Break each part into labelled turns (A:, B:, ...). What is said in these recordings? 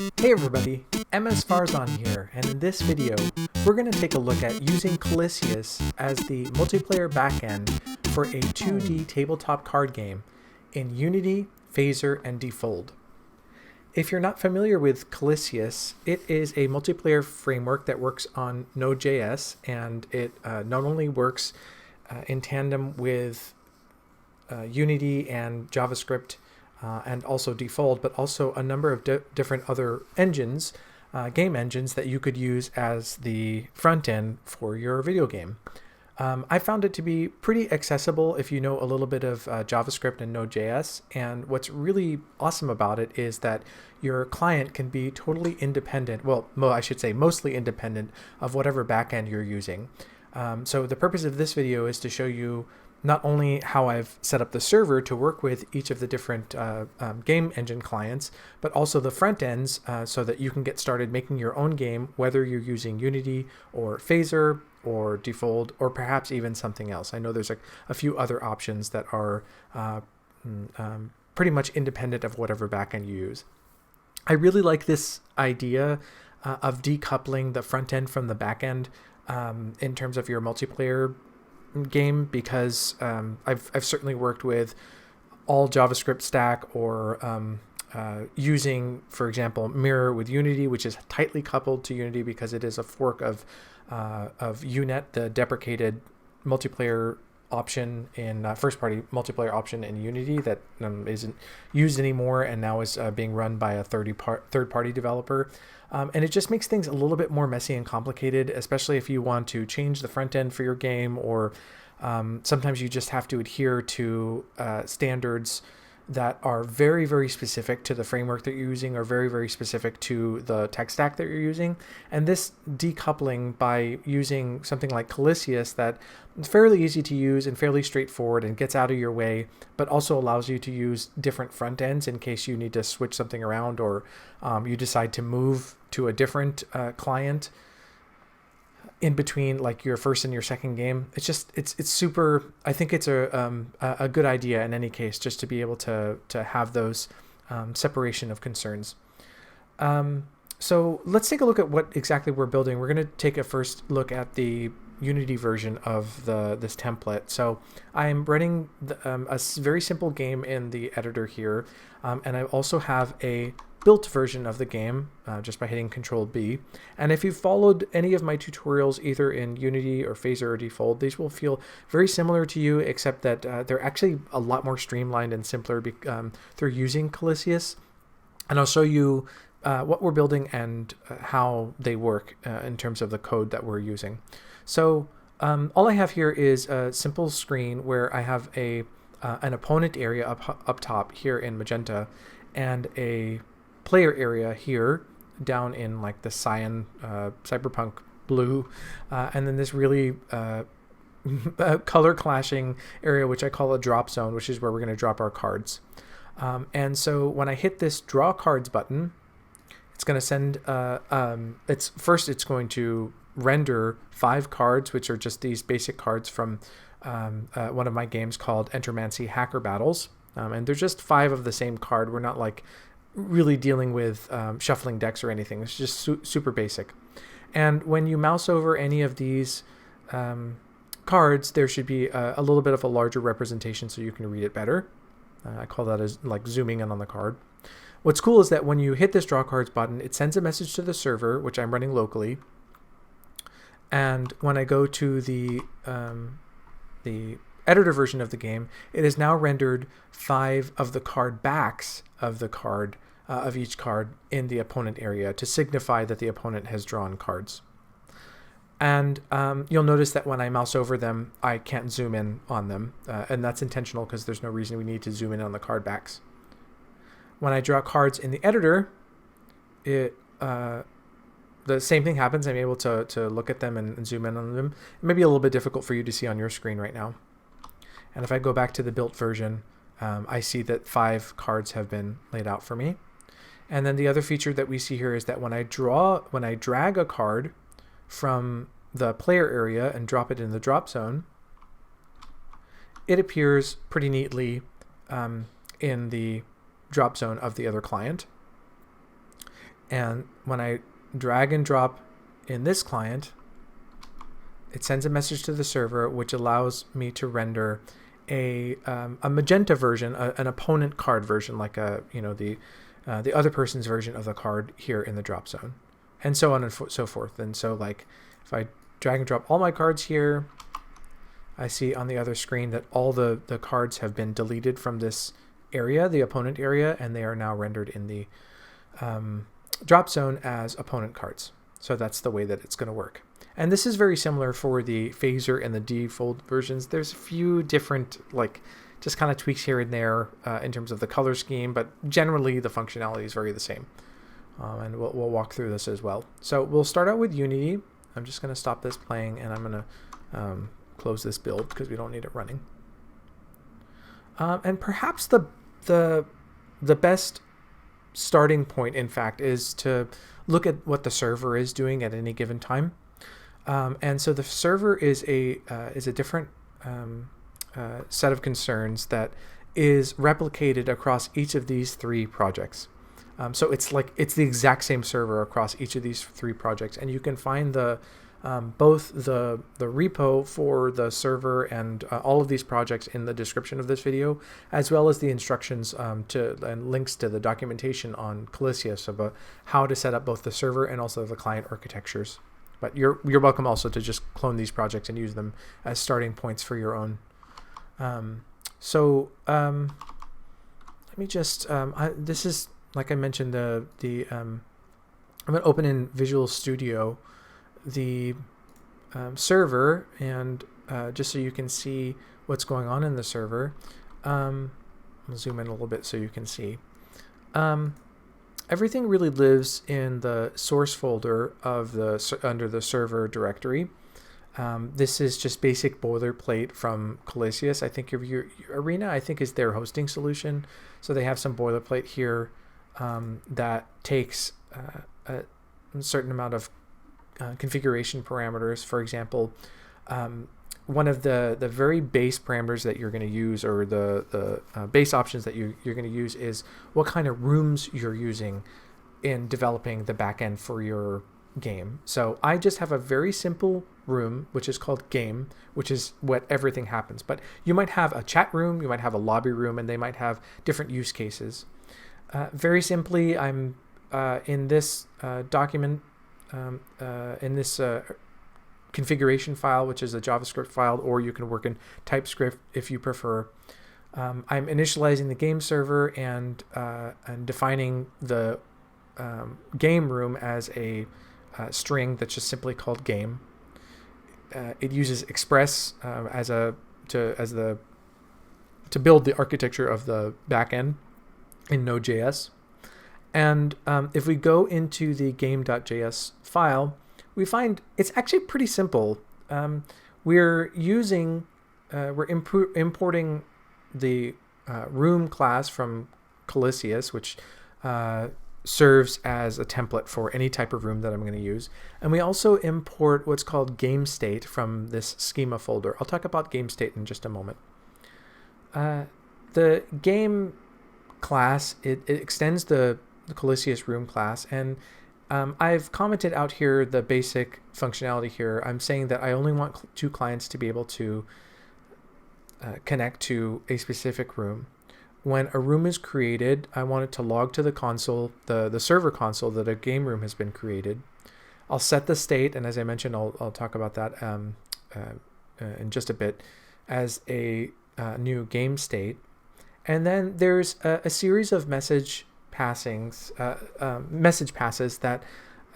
A: Hey everybody, MS Farzan here, and in this video, we're going to take a look at using Colyseus as the multiplayer backend for a 2D tabletop card game in Unity, Phaser, and Defold. If you're not familiar with Colyseus, it is a multiplayer framework that works on Node.js, and it not only works in tandem with Unity and JavaScript, and also Defold, but also a number of different other engines, game engines that you could use as the front end for your video game. I found it to be pretty accessible if you know a little bit of JavaScript and Node.js, and what's really awesome about it is that your client can be totally independent, well, I should say mostly independent of whatever backend you're using. So the purpose of this video is to show you not only how I've set up the server to work with each of the different game engine clients, but also the front ends so that you can get started making your own game, whether you're using Unity or Phaser or Defold or perhaps even something else. I know there's a few other options that are pretty much independent of whatever backend you use. I really like this idea of decoupling the front end from the back end in terms of your multiplayer game, because I've certainly worked with all JavaScript stack or using, for example, Mirror with Unity, which is tightly coupled to Unity because it is a fork of UNet, the deprecated multiplayer option in first-party multiplayer option in Unity that isn't used anymore and now is being run by a third-party developer. And it just makes things a little bit more messy and complicated, especially if you want to change the front end for your game, or sometimes you just have to adhere to standards that are very, very specific to the framework that you're using or very, very specific to the tech stack that you're using. And this decoupling by using something like Colyseus that is fairly easy to use and fairly straightforward and gets out of your way, but also allows you to use different front ends in case you need to switch something around or you decide to move to a different client in between like your first and your second game. It's super, I think it's a good idea in any case, just to be able to have those separation of concerns. So let's take a look at what exactly we're building. We're going to take a first look at the Unity version of this template. So I'm running a very simple game in the editor here, and I also have a built version of the game just by hitting Control B. And if you've followed any of my tutorials either in Unity or Phaser or Defold, these will feel very similar to you, except that they're actually a lot more streamlined and simpler through using Colyseus. And I'll show you what we're building and how they work in terms of the code that we're using. So all I have here is a simple screen where I have an opponent area up top here in magenta and a player area here down in like the cyan cyberpunk blue, and then this really color clashing area which I call a drop zone, which is where we're going to drop our cards. And so when I hit this draw cards button, it's going to send it's going to render 5 cards, which are just these basic cards from one of my games called Entermancy Hacker Battles, and they're just 5 of the same card. We're not like really dealing with shuffling decks or anything. It's just super basic. And when you mouse over any of these cards, there should be a little bit of a larger representation so you can read it better. I call that as like zooming in on the card. What's cool is that when you hit this draw cards button, it sends a message to the server, which I'm running locally. And when I go to the editor version of the game, it has now rendered 5 of the card backs of the card of each card in the opponent area to signify that the opponent has drawn cards. And you'll notice that when I mouse over them, I can't zoom in on them, and that's intentional because there's no reason we need to zoom in on the card backs. When I draw cards in the editor, the same thing happens. I'm able to look at them and zoom in on them. It may be a little bit difficult for you to see on your screen right now. And if I go back to the built version, I see that 5 cards have been laid out for me. And then the other feature that we see here is that when I drag a card from the player area and drop it in the drop zone, it appears pretty neatly in the drop zone of the other client. And when I drag and drop in this client, it sends a message to the server, which allows me to render a magenta version, an opponent card version, like the other person's version of the card here in the drop zone, and so on and so forth. And so, like, if I drag and drop all my cards here, I see on the other screen that all the cards have been deleted from this area, the opponent area, and they are now rendered in the drop zone as opponent cards. So that's the way that it's going to work. And this is very similar for the phaser and the Defold versions. There's a few different, like, just kind of tweaks here and there in terms of the color scheme, but generally the functionality is very the same. And we'll walk through this as well. So we'll start out with Unity. I'm just going to stop this playing, and I'm going to close this build because we don't need it running. And perhaps the best starting point, in fact, is to look at what the server is doing at any given time. And so the server is a different set of concerns that is replicated across each of these three projects. So it's the exact same server across each of these three projects, and you can find both the repo for the server and all of these projects in the description of this video, as well as the instructions and links to the documentation on Colyseus about how to set up both the server and also the client architectures. But you're welcome also to just clone these projects and use them as starting points for your own. Let me just this is, like I mentioned, I'm going to open in Visual Studio the server, and just so you can see what's going on in the server. I'll zoom in a little bit so you can see. Everything really lives in the source folder of under the server directory. This is just basic boilerplate from Colyseus. I think your Arena, I think, is their hosting solution. So they have some boilerplate here that takes a certain amount of configuration parameters. For example, one of the very base parameters that you're going to use, or the base options that you're going to use, is what kind of rooms you're using in developing the backend for your game. So I just have a very simple room, which is called game, which is what everything happens. But you might have a chat room, you might have a lobby room, and they might have different use cases. Very simply, I'm in this document, in this configuration file, which is a JavaScript file, or you can work in TypeScript if you prefer. I'm initializing the game server and defining the game room as a string that's just simply called game. It uses Express to build the architecture of the backend in Node.js. And if we go into the game.js file, we find it's actually pretty simple. We're importing the room class from Colyseus, which serves as a template for any type of room that I'm going to use. And we also import what's called game state from this schema folder. I'll talk about game state in just a moment. The game class, it extends the Colyseus room class, and I've commented out here the basic functionality here. I'm saying that I only want two clients to be able to connect to a specific room. When a room is created, I want it to log to the console, the server console, that a game room has been created. I'll set the state, and as I mentioned, I'll talk about that in just a bit, as a new game state. And then there's a series of message passes that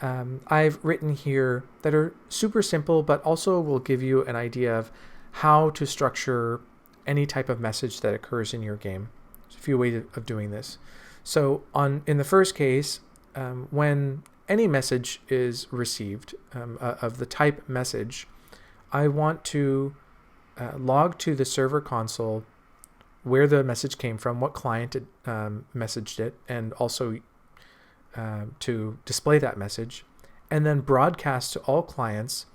A: I've written here that are super simple, but also will give you an idea of how to structure any type of message that occurs in your game. There's a few ways of doing this. So in the first case, when any message is received of the type message, I want to log to the server console where the message came from, what client messaged it, and also to display that message, and then broadcast to all clients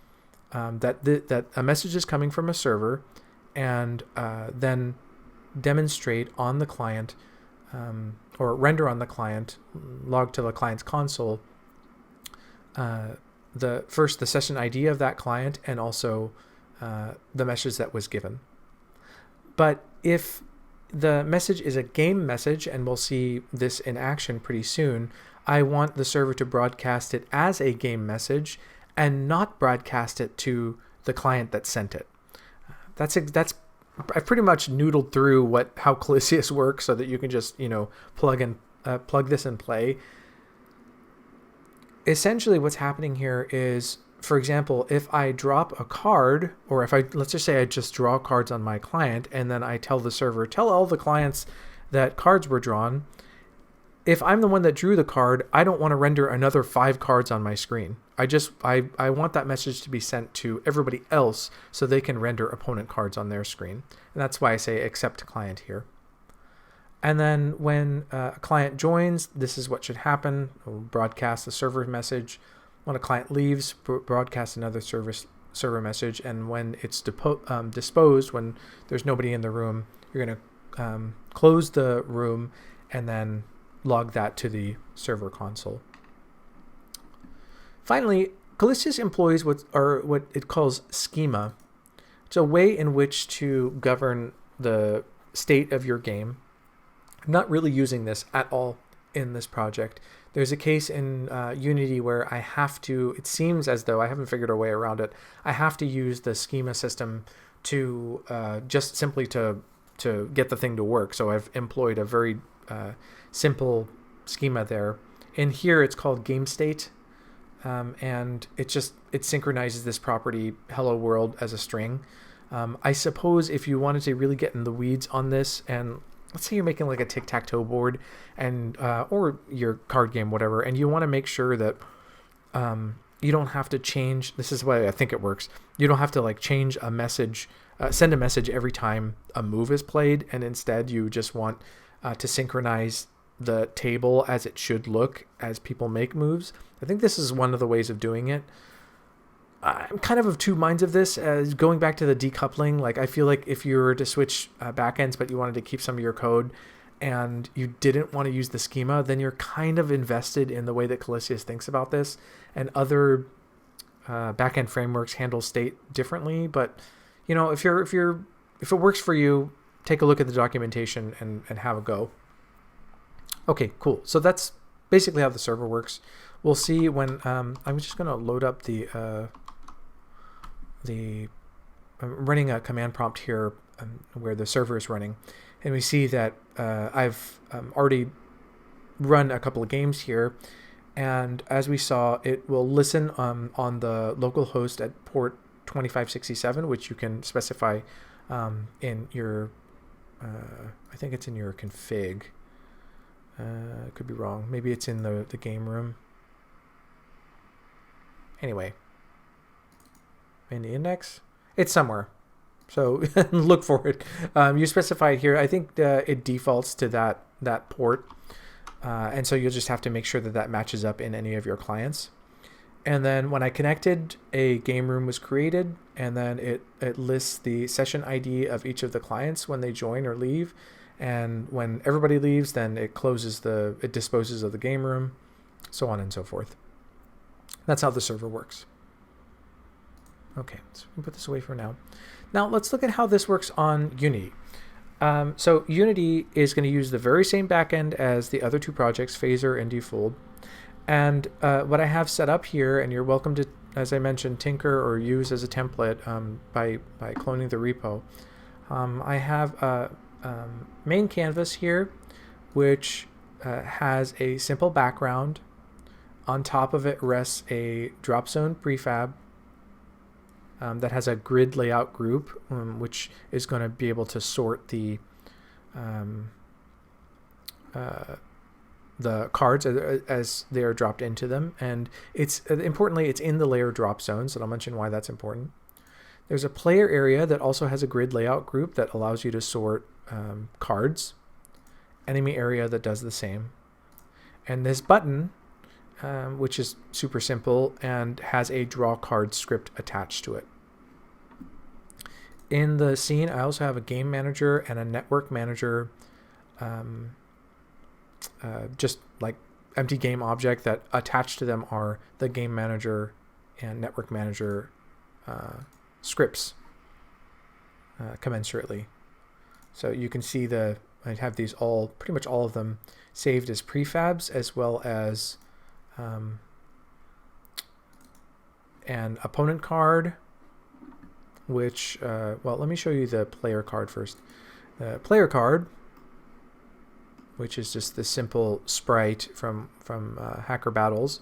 A: that a message is coming from a server, and then demonstrate on the client or render on the client, log to the client's console, the session ID of that client and also the message that was given. But if the message is a game message, and we'll see this in action pretty soon, I want the server to broadcast it as a game message and not broadcast it to the client that sent it. I've pretty much noodled through how Colyseus works so that you can just plug this and play. Essentially, what's happening here is, for example, if I drop a card, or let's just say I just draw cards on my client, and then I tell the server, tell all the clients that cards were drawn. If I'm the one that drew the card, I don't want to render another 5 cards on my screen. I want that message to be sent to everybody else so they can render opponent cards on their screen. And that's why I say accept client here. And then when a client joins, this is what should happen. We'll broadcast the server message. When a client leaves, broadcast another server message. And when it's disposed, when there's nobody in the room, you're going to close the room and then log that to the server console. Finally, Colyseus employs what it calls schema. It's a way in which to govern the state of your game. I'm not really using this at all in this project. There's a case in Unity where I have to, it seems as though I haven't figured a way around it, I have to use the schema system to just simply to get the thing to work. So I've employed a very simple schema there. In here, it's called game state, and it synchronizes this property hello world as a string. I suppose if you wanted to really get in the weeds on this, and let's say you're making like a tic-tac-toe board and or your card game, whatever, and you want to make sure that you don't have to change. This is the way I think it works. You don't have to like change a message, send a message every time a move is played, and instead you just want to synchronize the table as it should look as people make moves. I think this is one of the ways of doing it. I'm kind of two minds of this. As going back to the decoupling, like I feel like if you were to switch backends but you wanted to keep some of your code and you didn't want to use the schema, then you're kind of invested in the way that Colyseus thinks about this, and other backend frameworks handle state differently. But if it works for you, take a look at the documentation and have a go. Okay, cool. So that's basically how the server works. We'll see when I'm just going to load up I'm running a command prompt here where the server is running, and we see that I've already run a couple of games here, and as we saw, it will listen on the local host at port 2567, which you can specify in your I think it's in your config. Could be wrong. Maybe it's in the game room. Anyway, in the index, it's somewhere. So look for it. You specify it here. I think it defaults to that port, and so you'll just have to make sure that matches up in any of your clients. And then when I connected, a game room was created, and then it lists the session ID of each of the clients when they join or leave. And when everybody leaves, then it disposes of the game room, so on and so forth. That's how the server works. Okay, so we can put this away for now. Now let's look at how this works on Unity. So Unity is going to use the very same backend as the other two projects, Phaser and Defold. And what I have set up here, and you're welcome to, as I mentioned, tinker or use as a template by cloning the repo. I have main canvas here, which has a simple background. On top of it rests a drop zone prefab that has a grid layout group, which is going to be able to sort the cards as they are dropped into them. And importantly, it's in the layer drop zones, and I'll mention why that's important. There's a player area that also has a grid layout group that allows you to sort cards. Enemy area that does the same. And this button, which is super simple and has a draw card script attached to it. In the scene, I also have a game manager and a network manager just like empty game object that attached to them are the game manager and network manager scripts commensurately. So you can see I have these pretty much all of them saved as prefabs, as well as an opponent card, which, well, let me show you the player card first. The player card, which is just the simple sprite from Hacker Battles,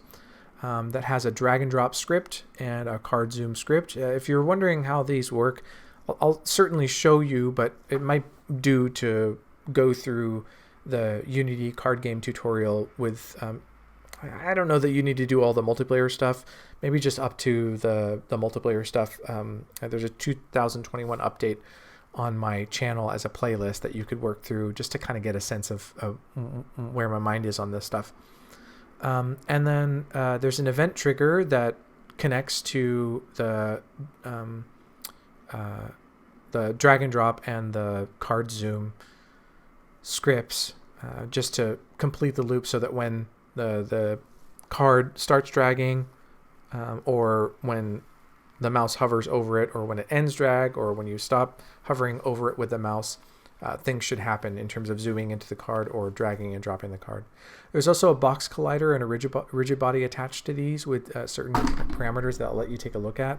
A: that has a drag and drop script and a card zoom script. If you're wondering how these work, I'll certainly show you, but it might do to go through the Unity card game tutorial with, I don't know that you need to do all the multiplayer stuff, maybe just up to the multiplayer stuff. There's a 2021 update on my channel as a playlist that you could work through just to kind of get a sense of where my mind is on this stuff. And then there's an event trigger that connects to the drag and drop and the card zoom scripts, just to complete the loop, so that when the card starts dragging, or when the mouse hovers over it, or when it ends drag, or when you stop hovering over it with the mouse, things should happen in terms of zooming into the card or dragging and dropping the card. There's also a box collider and a rigid body attached to these with certain parameters that I'll let you take a look at.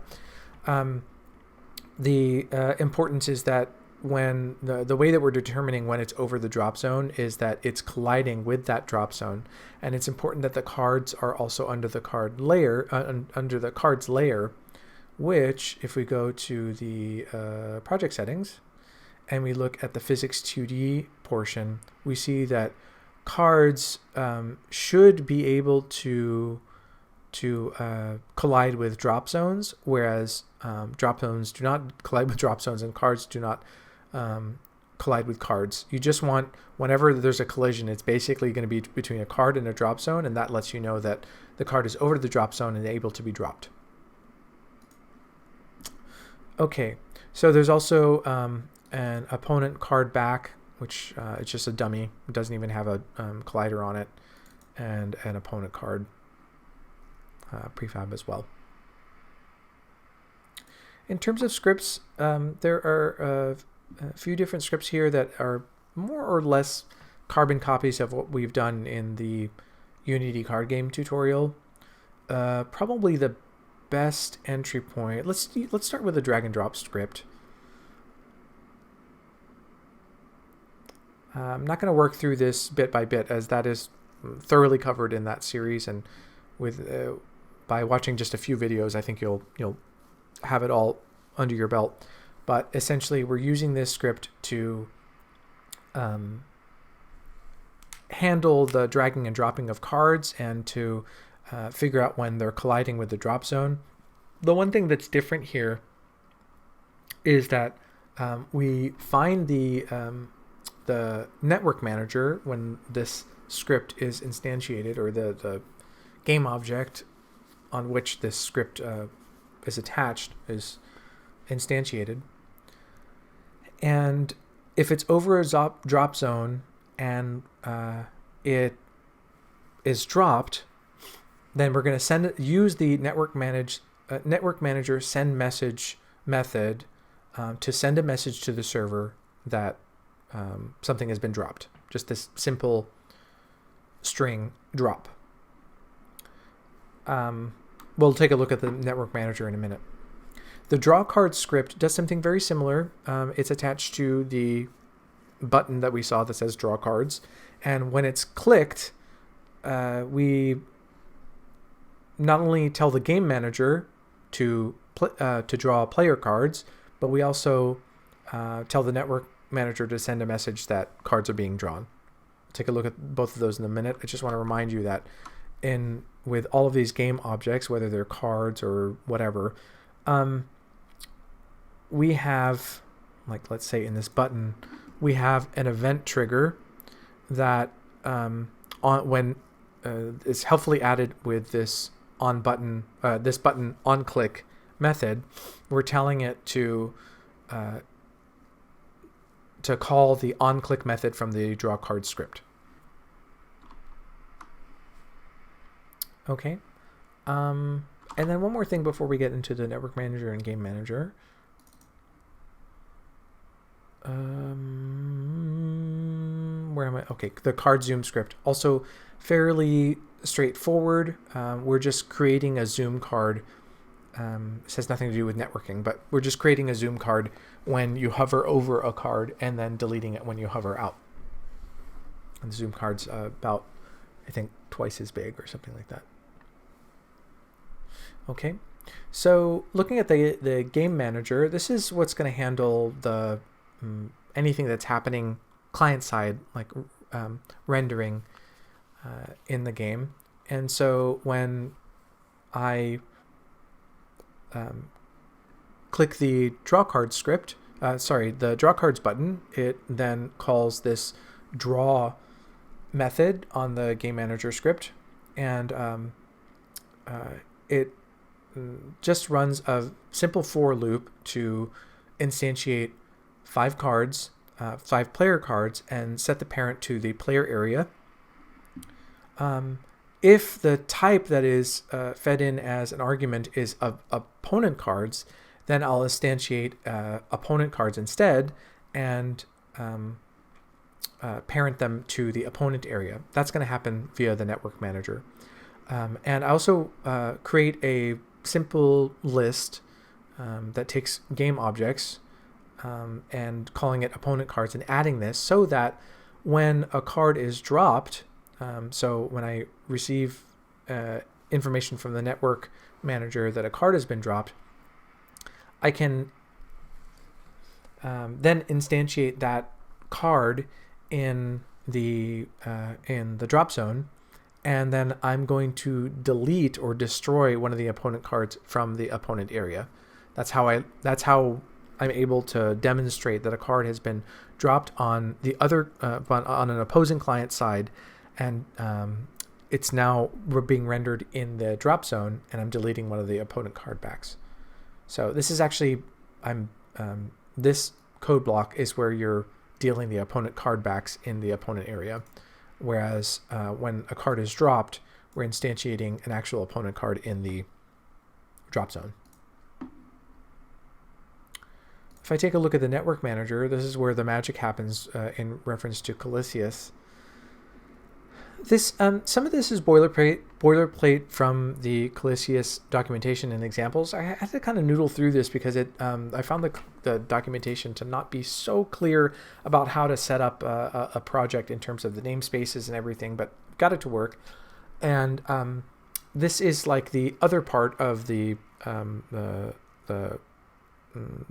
A: The importance is that when the way that we're determining when it's over the drop zone is that it's colliding with that drop zone, and it's important that the cards are also under the card layer, under the cards layer, which, if we go to the project settings and we look at the physics 2D portion, we see that cards should be able to collide with drop zones, whereas drop zones do not collide with drop zones, and cards do not collide with cards. You just want, whenever there's a collision, it's basically going to be between a card and a drop zone, and that lets you know that the card is over the drop zone and able to be dropped. Okay, so there's also an opponent card back, which it's just a dummy. It doesn't even have a collider on it, and an opponent card prefab as well. In terms of scripts, there are a few different scripts here that are more or less carbon copies of what we've done in the Unity card game tutorial. Probably the best entry point. Let's start with the drag and drop script. I'm not going to work through this bit by bit, as that is thoroughly covered in that series, and with by watching just a few videos, I think you'll have it all under your belt. But essentially, we're using this script to handle the dragging and dropping of cards, and to figure out when they're colliding with the drop zone. The one thing that's different here is that we find the network manager when this script is instantiated, or the game object on which this script is attached is instantiated. And if it's over a drop zone and it is dropped, then we're going to use the network manager send message method to send a message to the server that something has been dropped. Just this simple string drop. We'll take a look at the network manager in a minute. The draw card script does something very similar. It's attached to the button that we saw that says draw cards, and when it's clicked, we not only tell the game manager to draw player cards, but we also tell the network manager to send a message that cards are being drawn. We'll take a look at both of those in a minute. I just want to remind you that with all of these game objects, whether they're cards or whatever, we have, like, let's say in this button, we have an event trigger that when is helpfully added with this button on click method. We're telling it to call the on click method from the draw card script. Okay. And then one more thing before we get into the network manager and game manager. Where am I? Okay, the card zoom script. Also fairly straightforward. We're just creating a zoom card. This has nothing to do with networking, but we're just creating a zoom card when you hover over a card and then deleting it when you hover out. And the zoom card's about, I think, twice as big or something like that. Okay, so looking at the game manager, this is what's going to handle the anything that's happening client side, like rendering in the game. And so when I click the draw card script, the draw cards button, it then calls this draw method on the game manager script, and it just runs a simple for loop to instantiate 5 cards, 5 player cards, and set the parent to the player area. If the type that is fed in as an argument is of opponent cards, then I'll instantiate opponent cards instead and parent them to the opponent area. That's going to happen via the network manager. And I also create a simple list that takes game objects and calling it opponent cards and adding this so that when a card is dropped, so when I receive information from the network manager that a card has been dropped, I can then instantiate that card in the drop zone, and then I'm going to delete or destroy one of the opponent cards from the opponent area. That's how I'm able to demonstrate that a card has been dropped on the other on an opposing client side, and it's now being rendered in the drop zone, and I'm deleting one of the opponent card backs. So this is actually this code block is where you're dealing the opponent card backs in the opponent area, whereas when a card is dropped, we're instantiating an actual opponent card in the drop zone. If I take a look at the network manager, this is where the magic happens in reference to Colyseus. This some of this is boilerplate from the Colyseus documentation and examples. I had to kind of noodle through this because I found the documentation to not be so clear about how to set up a project in terms of the namespaces and everything, but got it to work. And this is like the other part of the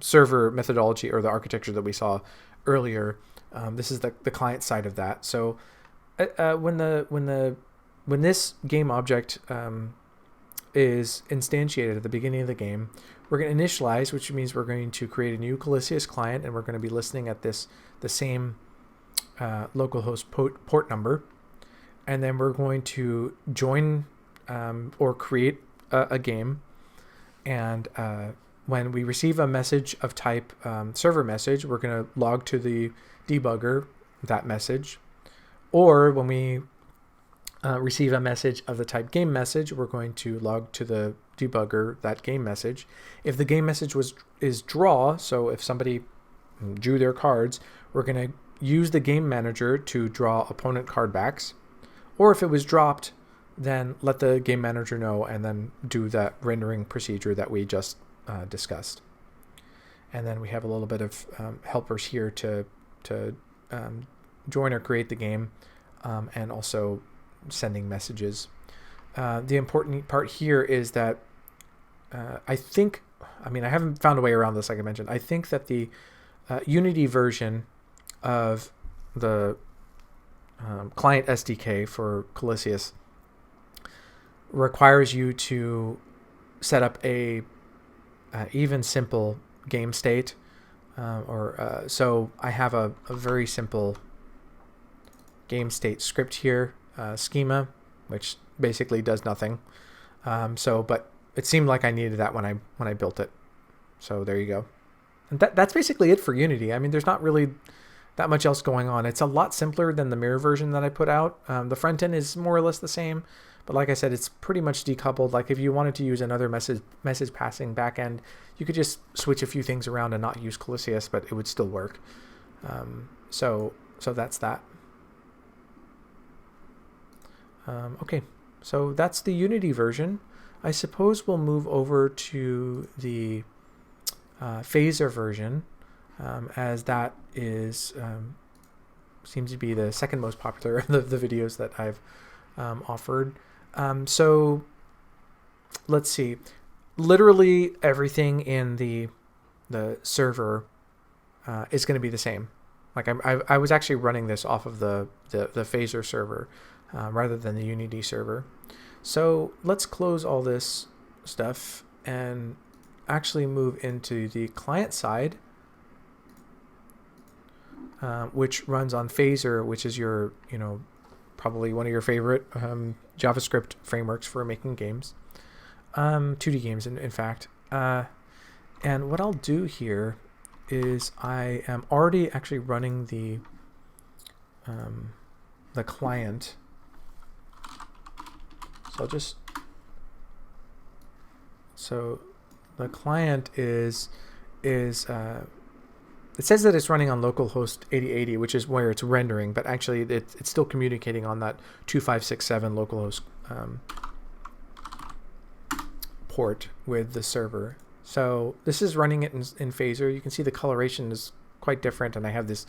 A: server methodology or the architecture that we saw earlier. This is the client side of that. So when this game object is instantiated at the beginning of the game, we're going to initialize, which means we're going to create a new Colyseus client, and we're going to be listening at the same localhost port number, and then we're going to join or create a game, and when we receive a message of type server message, we're going to log to the debugger that message. Or when we receive a message of the type game message, we're going to log to the debugger that game message. If the game message is draw, so if somebody drew their cards, we're going to use the game manager to draw opponent card backs. Or if it was dropped, then let the game manager know and then do that rendering procedure that we just discussed. And then we have a little bit of helpers here to join or create the game, and also sending messages. The important part here is that I haven't found a way around this, like I mentioned. I think that the Unity version of the client SDK for Colyseus requires you to set up a even simple game state, so I have a very simple game state script here, schema, which basically does nothing. But it seemed like I needed that when I built it. So there you go. And that's basically it for Unity. I mean, there's not really that much else going on. It's a lot simpler than the mirror version that I put out. The front end is more or less the same, But like I said, it's pretty much decoupled. Like if you wanted to use another message passing backend, you could just switch a few things around and not use Colyseus, but it would still work. So that's that. Okay, so that's the Unity version. I suppose we'll move over to the Phaser version, as that is seems to be the second most popular of the videos that I've offered. So let's see. Literally everything in the server is going to be the same. Like I was actually running this off of the Phaser server rather than the Unity server. So let's close all this stuff and actually move into the client side, which runs on Phaser, which is your, probably one of your favorite JavaScript frameworks for making games, 2D games, in fact. And what I'll do here is I am already actually running the client. So the client is it says that it's running on localhost 8080, which is where it's rendering, but actually it's still communicating on that 2567 localhost port with the server. So this is running it in Phaser. You can see the coloration is quite different, and I have this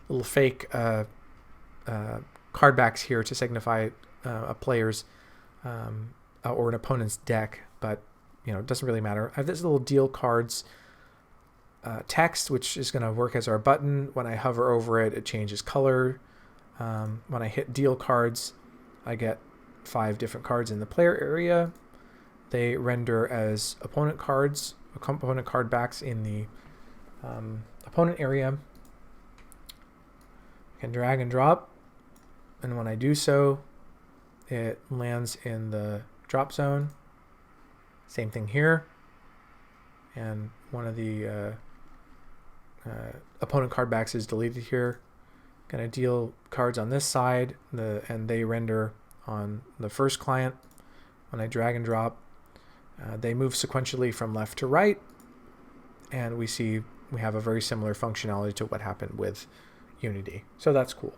A: little fake card backs here to signify a player's or an opponent's deck, but it doesn't really matter. I have this little deal cards text, which is going to work as our button. When I hover over it, it changes color. When I hit deal cards, I get 5 different cards in the player area. They render as opponent cards, opponent card backs in the opponent area. I can drag and drop, and when I do so, it lands in the drop zone. Same thing here, and one of the opponent card backs is deleted here. Gonna deal cards on this side, and they render on the first client. When I drag and drop, they move sequentially from left to right, and we see we have a very similar functionality to what happened with Unity. So that's cool.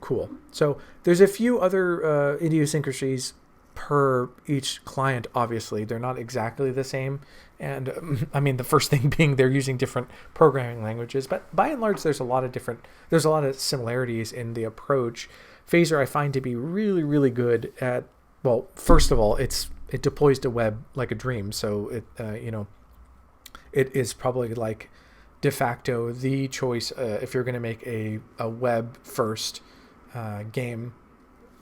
A: Cool. So there's a few other idiosyncrasies per each client. Obviously, they're not exactly the same, and I mean, the first thing being they're using different programming languages, but by and large there's a lot of similarities in the approach. Phaser I find to be really, really good at, well, first of all, it deploys to web like a dream, so it is probably like de facto the choice if you're going to make a web first game.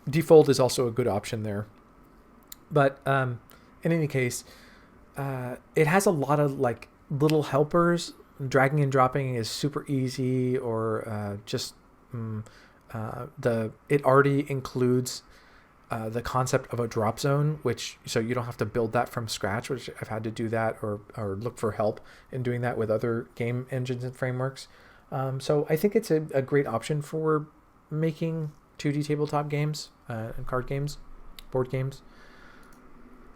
A: Defold is also a good option there. But in any case, it has a lot of like little helpers. Dragging and dropping is super easy, or it already includes the concept of a drop zone, so you don't have to build that from scratch, which I've had to do that or look for help in doing that with other game engines and frameworks. So I think it's a great option for making 2D tabletop games and card games, board games.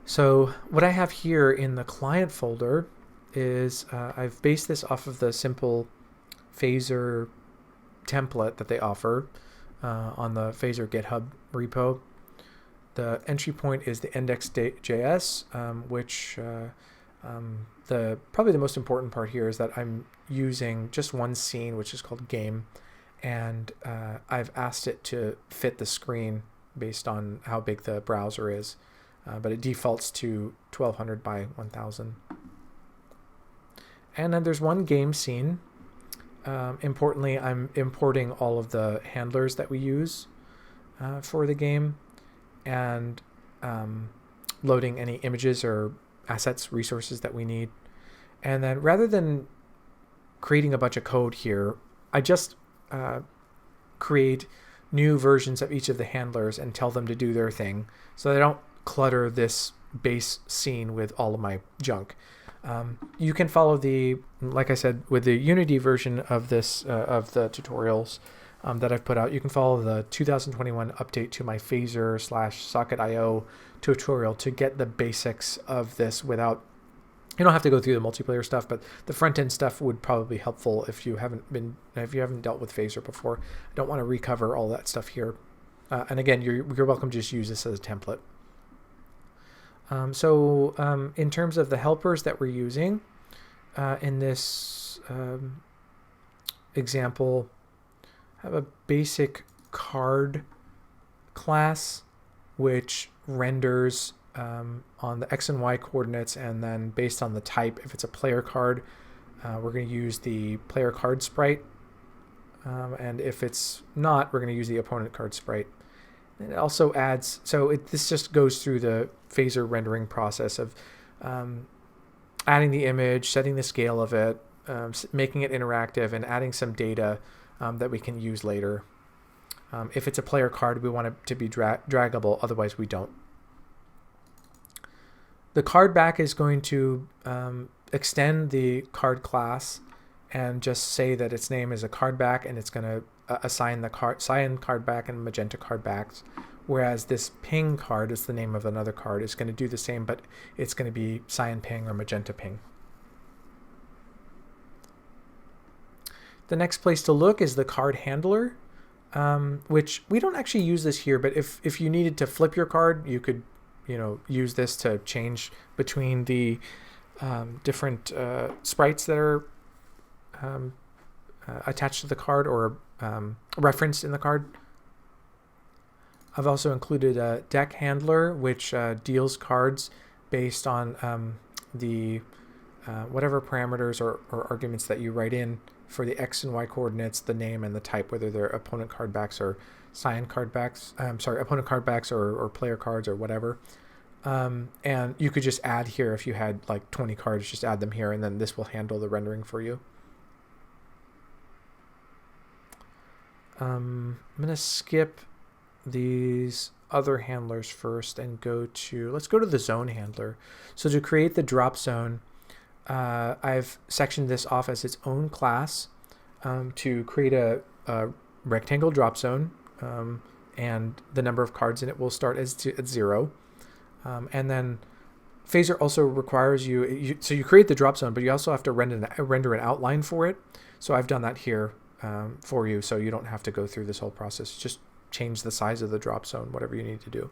A: So what I have here in the client folder is I've based this off of the simple Phaser template that they offer on the Phaser GitHub repo. The entry point is the index.js, which probably the most important part here is that I'm using just one scene, which is called game, and I've asked it to fit the screen based on how big the browser is. But it defaults to 1200 by 1000. And then there's one game scene. Importantly, I'm importing all of the handlers that we use for the game, and loading any images or assets, resources that we need. And then rather than creating a bunch of code here, I just create new versions of each of the handlers and tell them to do their thing, so they don't clutter this base scene with all of my junk. You can follow like I said, with the Unity version of this of the tutorials, that I've put out. You can follow the 2021 update to my phaser/socket.io tutorial to get the basics of this without, you don't have to go through the multiplayer stuff, but the front end stuff would probably be helpful if you haven't dealt with Phaser before. I don't want to recover all that stuff here. And again, you're welcome to just use this as a template. In terms of the helpers that we're using in this example, I have a basic card class which renders on the X and Y coordinates, and then based on the type, if it's a player card, we're going to use the player card sprite, and if it's not, we're going to use the opponent card sprite. And it also adds, this just goes through the phaser rendering process of adding the image, setting the scale of it, making it interactive, and adding some data that we can use later. If it's a player card, we want it to be draggable, otherwise we don't. The card back is going to extend the card class and just say that its name is a card back, and it's going to assign the cyan card back and magenta card backs, whereas this ping card is the name of another card. It's going to do the same, but it's going to be cyan ping or magenta ping. The next place to look is the card handler, which we don't actually use this here, but if you needed to flip your card, you could use this to change between the different sprites that are attached to the card or referenced in the card. I've also included a deck handler, which deals cards based on the whatever parameters or arguments that you write in for the X and Y coordinates, the name and the type, whether they're opponent card backs or cyan card backs, opponent card backs or player cards or whatever. And you could just add here, if you had like 20 cards, just add them here, and then this will handle the rendering for you. I'm going to skip these other handlers first and let's go to the zone handler. So to create the drop zone, I've sectioned this off as its own class to create a rectangle drop zone, and the number of cards in it will start at 0. And then Phaser also requires so you create the drop zone, but you also have to render an outline for it. So I've done that here for you, so you don't have to go through this whole process. Just change the size of the drop zone, whatever you need to do.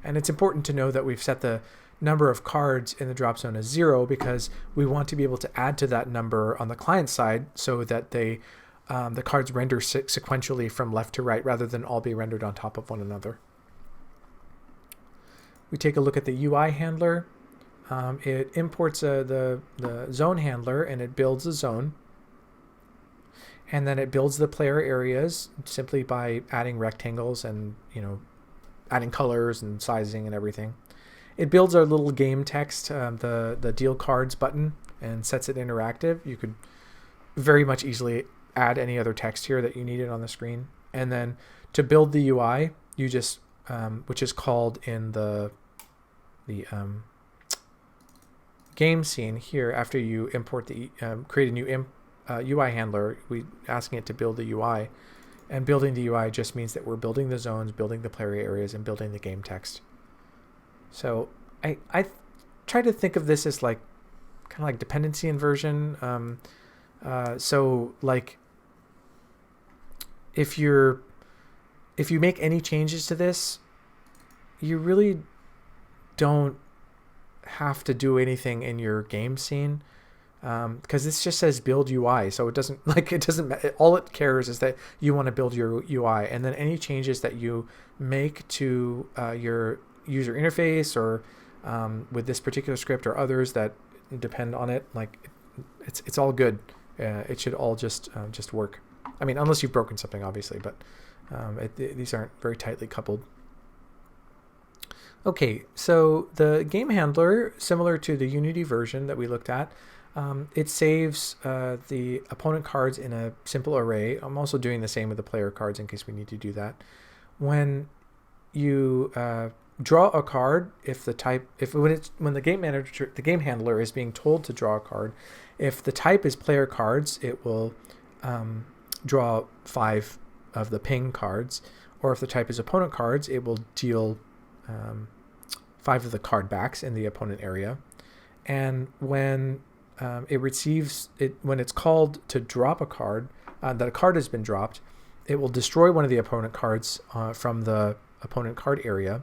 A: And it's important to know that we've set the number of cards in the drop zone as 0 because we want to be able to add to that number on the client side so that the cards render sequentially from left to right rather than all be rendered on top of one another. We take a look at the UI handler. It imports the zone handler and it builds a zone. And then it builds the player areas simply by adding rectangles and adding colors and sizing and everything. It builds our little game text, the deal cards button, and sets it interactive. You could very much easily add any other text here that you needed on the screen. And then to build the UI, you just which is called in the game scene here, after you import create a new UI handler, we asking it to build the UI, and building the UI just means that we're building the zones, building the player areas, and building the game text. So I try to think of this as kind of like dependency inversion. So like if you make any changes to this, you really don't have to do anything in your game scene. Because this just says build UI, so it doesn't all it cares is that you want to build your UI, and then any changes that you make to your user interface or with this particular script or others that depend on it, it's all good. It should all just work. I mean, unless you've broken something, obviously, but these aren't very tightly coupled. Okay, so the game handler, similar to the Unity version that we looked at, it saves the opponent cards in a simple array. I'm also doing the same with the player cards in case we need to do that. When you draw a card, when the game handler is being told to draw a card, if the type is player cards, it will draw 5 of the ping cards, or if the type is opponent cards, it will deal 5 of the card backs in the opponent area. And when when it's called to drop a card, that a card has been dropped, it will destroy one of the opponent cards from the opponent card area,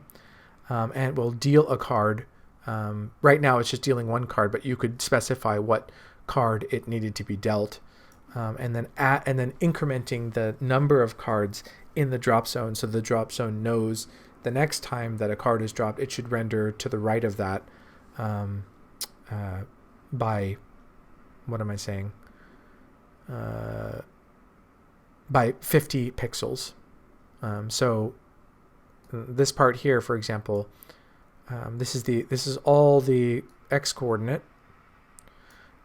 A: and will deal a card. Right now it's just dealing 1 card, but you could specify what card it needed to be dealt, and then incrementing the number of cards in the drop zone, so the drop zone knows the next time that a card is dropped, it should render to the right of that by, what am I saying? By 50 pixels. So this part here, for example, this is all the x coordinate,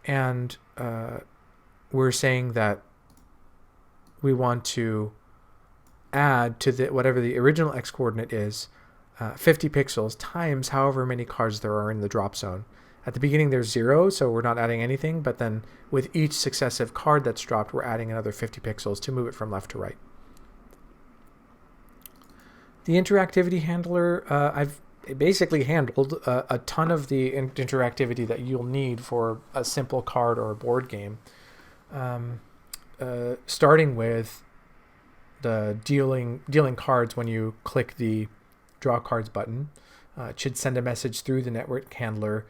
A: and we're saying that we want to add to whatever the original x coordinate is, 50 pixels times however many cards there are in the drop zone. At the beginning there's 0, so we're not adding anything, but then with each successive card that's dropped, we're adding another 50 pixels to move it from left to right. The interactivity handler, I've basically handled a ton of the interactivity that you'll need for a simple card or a board game, starting with the dealing cards. When you click the draw cards button, it should send a message through the network handler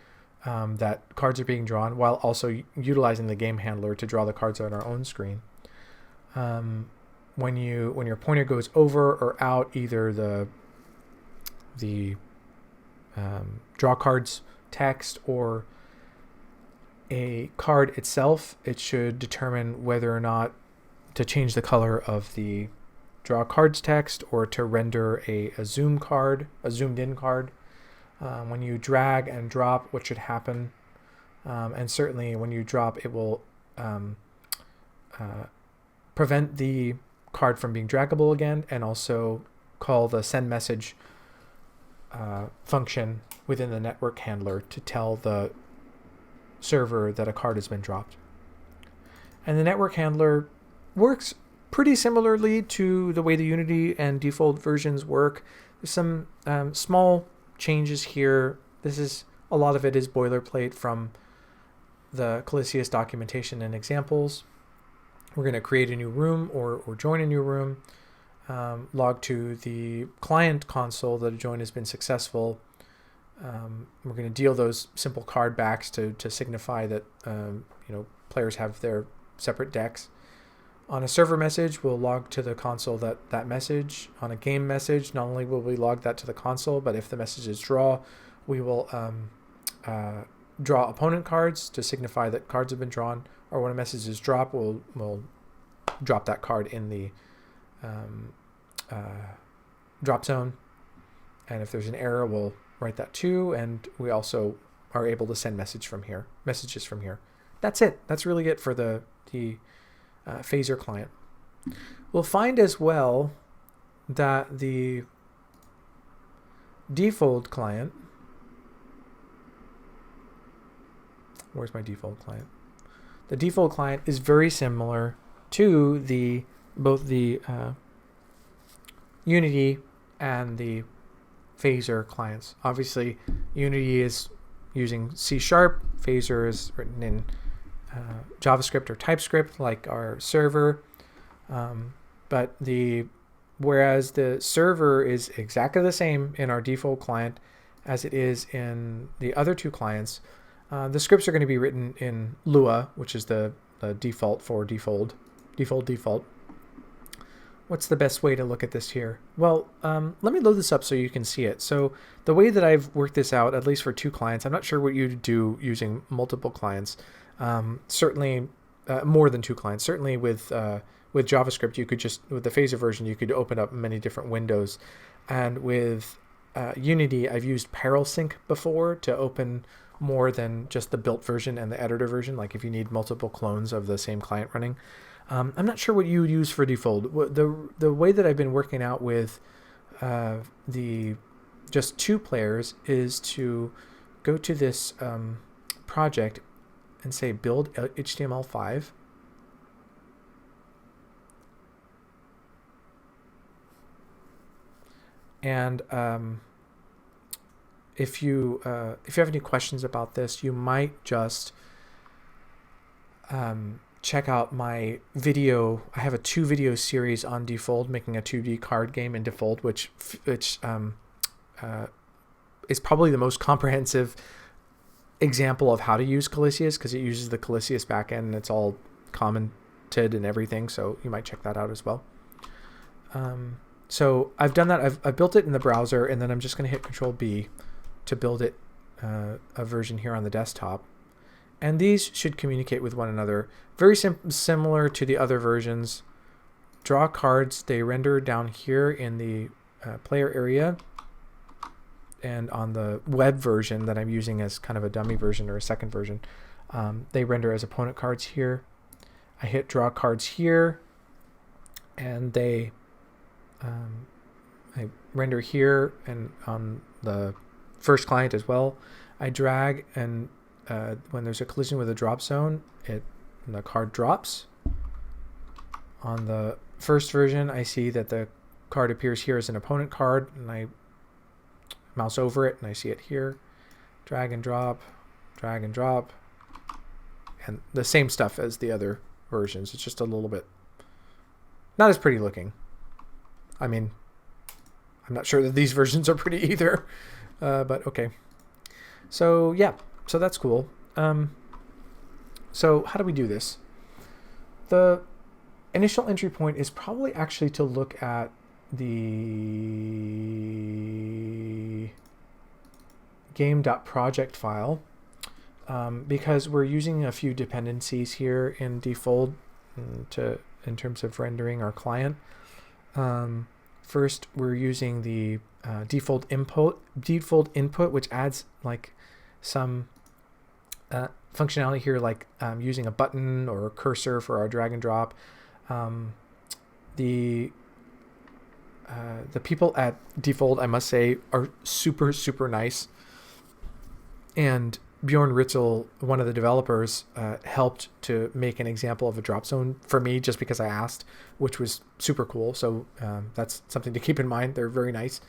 A: that cards are being drawn, while also utilizing the game handler to draw the cards on our own screen. When your pointer goes over or out either the draw cards text or a card itself, it should determine whether or not to change the color of the draw cards text or to render a zoomed in card. When you drag and drop, what should happen, and certainly when you drop, it will prevent the card from being draggable again, and also call the send message function within the network handler to tell the server that a card has been dropped. And the network handler works pretty similarly to the way the Unity and Defold versions work. There's some small changes here. A lot of it is boilerplate from the Colyseus documentation and examples. We're going to create a new room or join a new room, log to the client console that a join has been successful. We're going to deal those simple card backs to signify that players have their separate decks. On a server message, we'll log to the console that message. On a game message, not only will we log that to the console, but if the message is draw, we will draw opponent cards to signify that cards have been drawn. Or when a message is dropped, we'll drop that card in the drop zone. And if there's an error, we'll write that too. And we also are able to send messages from here. That's it. That's really it for the Phaser client. We'll find as well that the Defold client, where's my Defold client? The Defold client is very similar to both the Unity and the Phaser clients. Obviously, Unity is using C#, Phaser is written in JavaScript or TypeScript like our server, but whereas the server is exactly the same in our Defold client as it is in the other two clients, the scripts are going to be written in Lua, which is the default for Defold. Default. What's the best way to look at this here? Well, let me load this up so you can see it. So the way that I've worked this out, at least for 2 clients, I'm not sure what you do using multiple clients. Certainly more than 2 clients. Certainly with JavaScript, you could with the Phaser version, you could open up many different windows. And with Unity, I've used parallel sync before to open more than just the built version and the editor version, like if you need multiple clones of the same client running. I'm not sure what you would use for Defold. The way that I've been working out with the just 2 players is to go to this project and say build HTML5, And if you have any questions about this, you might just check out my video. I have a 2-video series on Defold, making a 2D card game in Defold, which is probably the most comprehensive example of how to use Colyseus, because it uses the Colyseus backend and it's all commented and everything. So you might check that out as well. So I've done that. I've built it in the browser, and then I'm just going to hit Control B to build it a version here on the desktop. And these should communicate with one another. Very similar to the other versions. Draw cards, they render down here in the player area. And on the web version that I'm using as kind of a dummy version or a second version, they render as opponent cards here. I hit draw cards here, and they I render here and on the first client as well. I drag, and when there's a collision with a drop zone, the card drops. On the first version, I see that the card appears here as an opponent card, and I mouse over it and I see it here. Drag and drop, and the same stuff as the other versions. It's just a little bit not as pretty looking. I mean, I'm not sure that these versions are pretty either, but okay. So yeah, so that's cool. So how do we do this? The initial entry point is probably actually to look at the game.project file, because we're using a few dependencies here in Defold in terms of rendering our client. First, we're using the default input, which adds like some functionality here, like using a button or a cursor for our drag and drop. The people at Defold, I must say, are super, super nice. And Bjorn Ritzel, one of the developers, helped to make an example of a drop zone for me just because I asked, which was super cool. So that's something to keep in mind. They're very nice.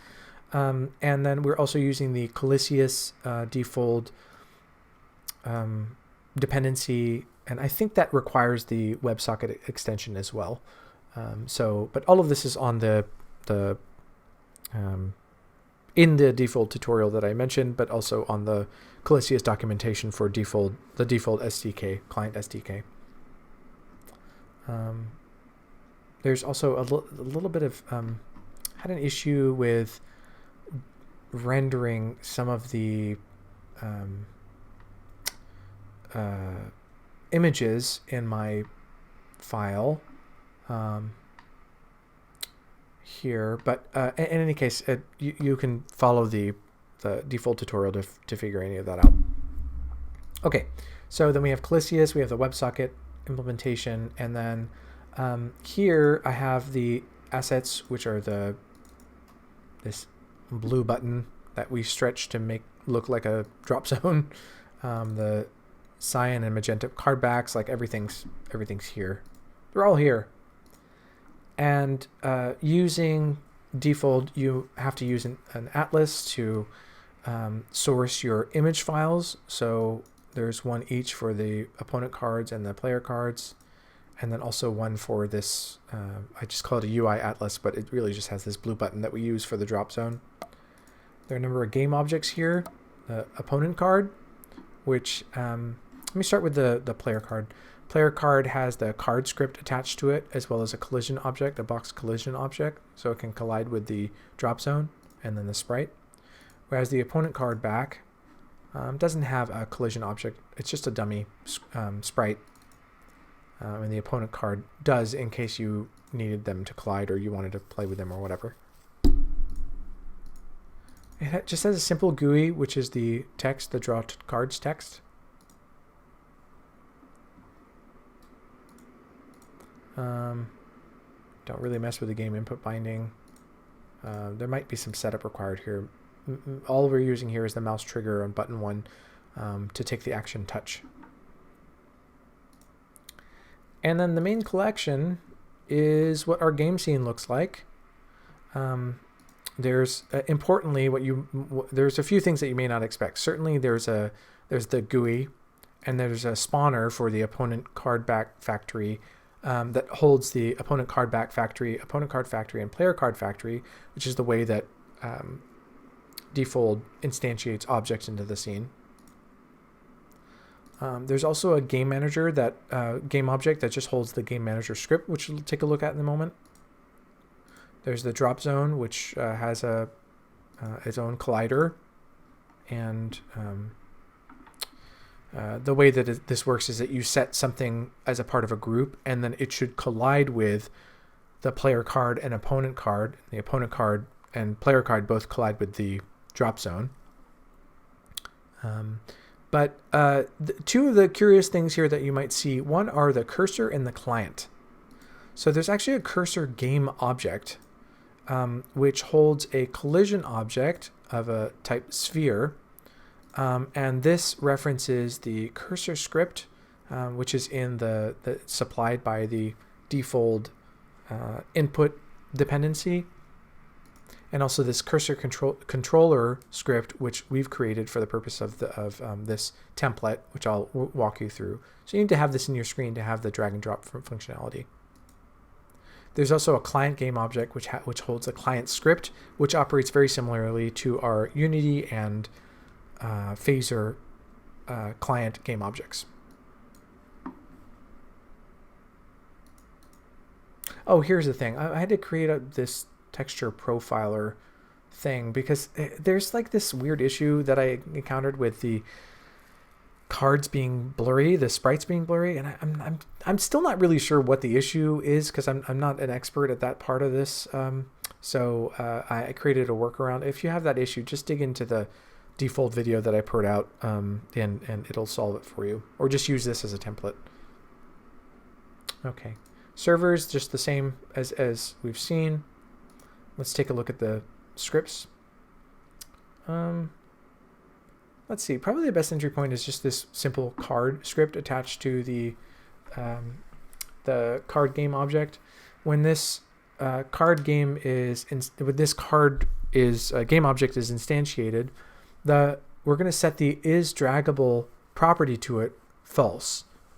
A: And then we're also using the Colyseus Defold dependency, and I think that requires the WebSocket extension as well. But all of this is on the in the Defold tutorial that I mentioned, but also on the Colyseus documentation for Defold, the Defold SDK, client SDK. There's also a little bit of, had an issue with rendering some of the images in my file here, but in any case, you can follow the Defold tutorial to figure any of that out. Okay, so then we have Colyseus, we have the WebSocket implementation, and then here I have the assets, which are this blue button that we stretch to make look like a drop zone, the cyan and magenta card backs, like everything's here. They're all here. And using Defold, you have to use an atlas to source your image files. So there's one each for the opponent cards and the player cards, and then also one for this, I just call it a UI atlas, but it really just has this blue button that we use for the drop zone. There are a number of game objects here. The opponent card, which, let me start with the player card. Player card has the card script attached to it, as well as a collision object, a box collision object, so it can collide with the drop zone and then the sprite. Whereas the opponent card back doesn't have a collision object. It's just a dummy sprite. And the opponent card does in case you needed them to collide or you wanted to play with them or whatever. It just has a simple GUI, which is the text, the draw cards text. Don't really mess with the game input binding. There might be some setup required here. All we're using here is the mouse trigger on button 1 to take the action touch. And then the main collection is what our game scene looks like. there's importantly there's a few things that you may not expect. Certainly there's the GUI, and there's a spawner for the opponent card back factory that holds the opponent card back factory, opponent card factory, and player card factory, which is the way that Defold instantiates objects into the scene. There's also a game manager, game object that just holds the game manager script, which we'll take a look at in a moment. There's the drop zone, which has its own collider, and the way that this works is that you set something as a part of a group, and then it should collide with the player card and opponent card. The opponent card and player card both collide with the drop zone. But two of the curious things here that you might see, one are the cursor and the client. So there's actually a cursor game object, which holds a collision object of a type sphere. And this references the cursor script, which is in the supplied by the Defold input dependency. And also this cursor controller script, which we've created for the purpose of this template, which I'll walk you through. So you need to have this in your screen to have the drag and drop functionality. There's also a client game object, which holds a client script, which operates very similarly to our Unity and Phaser client game objects. Oh, here's the thing. I had to create this texture profiler thing because there's like this weird issue that I encountered with the cards being blurry, the sprites being blurry, and I'm still not really sure what the issue is because I'm not an expert at that part of this. So I created a workaround. If you have that issue, just dig into the Defold video that I put out, and it'll solve it for you, or just use this as a template. Okay, servers just the same as we've seen. Let's take a look at the scripts. Let's see. Probably the best entry point is just this simple card script attached to the card game object. When this card game is game object is instantiated, we're going to set the is draggable property to it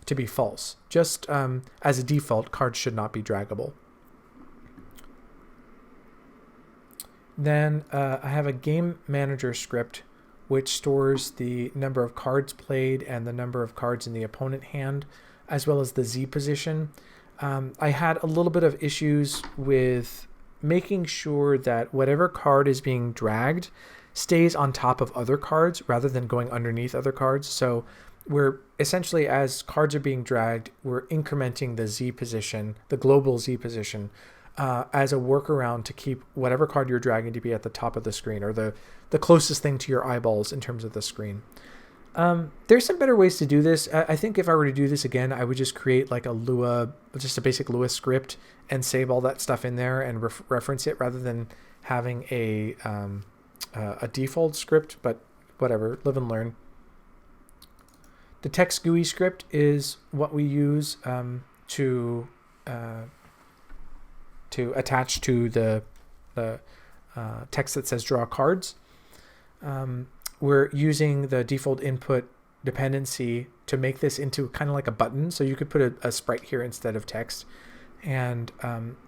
A: to be false. Just as a default, cards should not be draggable. Then I have a game manager script which stores the number of cards played and the number of cards in the opponent hand, as well as the Z position. I had a little bit of issues with making sure that whatever card is being dragged stays on top of other cards rather than going underneath other cards. So we're essentially, as cards are being dragged, we're incrementing the Z position, the global Z position, as a workaround to keep whatever card you're dragging to be at the top of the screen, or the closest thing to your eyeballs in terms of the screen. There's some better ways to do this. I think if I were to do this again, I would just create like just a basic Lua script and save all that stuff in there and reference it rather than having a default script, but whatever, live and learn. The text GUI script is what we use to attach to the text that says draw cards. We're using the Defold input dependency to make this into kind of like a button. So you could put a sprite here instead of text. And